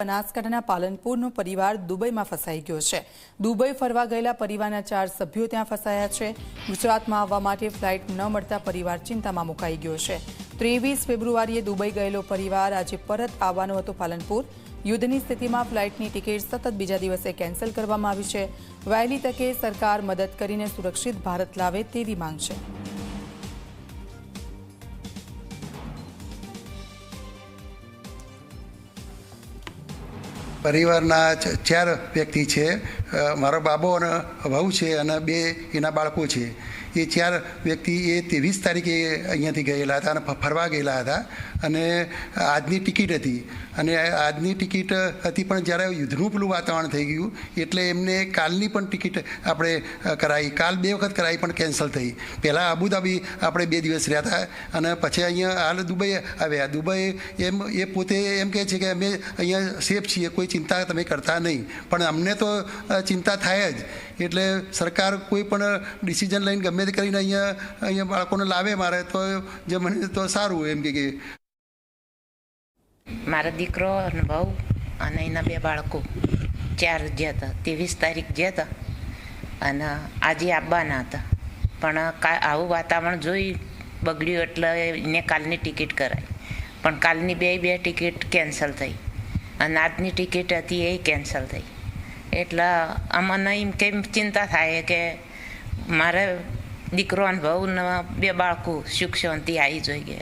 બનાસકાંઠાના પાલનપુરનો પરિવાર દુબઈમાં ફસાઈ ગયો છે। દુબઈ ફરવા ગયેલા પરિવારના 4 સભ્યો ત્યાં ફસાયા છે। ગુજરાતમાં આવવા માટે ફ્લાઇટ ન મળતા પરિવાર ચિંતામાં મુકાઈ ગયો છે। 23 ફેબ્રુઆરીએ દુબઈ ગયેલો પરિવાર આજે પરત આવવાનો હતો પાલનપુર। યુદ્ધની સ્થિતિમાં ફ્લાઇટની ટિકિટ સતત બીજા દિવસે કેન્સલ કરવામાં આવી છે। વહેલી તકે સરકાર મદદ કરીને સુરક્ષિત ભારત લાવે તેવી માંગ છે। પરિવારના 4 વ્યક્તિ છે। મારો બાબો અને વહુ છે અને 2 એના બાળકો છે। એ 4 વ્યક્તિ એ 23 તારીખે અહીંયાથી ગયેલા હતા અને ફરવા ગયેલા હતા અને આજની ટિકિટ હતી અને આજની ટિકિટ હતી પણ જ્યારે યુદ્ધનું પેલું વાતાવરણ થઈ ગયું એટલે એમને કાલની પણ ટિકિટ આપણે કરાવી। કાલ 2 વખત કરાવી પણ કેન્સલ થઈ। પહેલાં અબુધાબી આપણે 2 દિવસ રહ્યા હતા અને પછી અહીંયા હાલ દુબઈ આવ્યા। દુબઈ એ પોતે એમ કહે છે કે અમે અહીંયા સેફ છીએ, કોઈ ચિંતા તમે કરતા નહીં, પણ અમને તો ચિંતા થાય જ। એટલે સરકાર કોઈ પણ ડિસિઝન લઈને ગમે તે કરીને અહીંયા બાળકોને લાવે મારે તો જે મને તો સારું એમ કે મારો દીકરો અને વહુ અને એના 2 બાળકો 4 ગયા હતા। 23 તારીખ ગયા હતા અને આજે આવવાના હતા, પણ આવું વાતાવરણ જોઈ બગડ્યું એટલે એને કાલની ટિકિટ કરાવી, પણ કાલની બે ટિકિટ કેન્સલ થઈ અને આજની ટિકિટ હતી એ કેન્સલ થઈ। એટલે અમને એમ કેમ ચિંતા થાય કે મારે દીકરો અને વહુ ને 2 બાળકો સુખ શાંતિ આવી જોઈએ।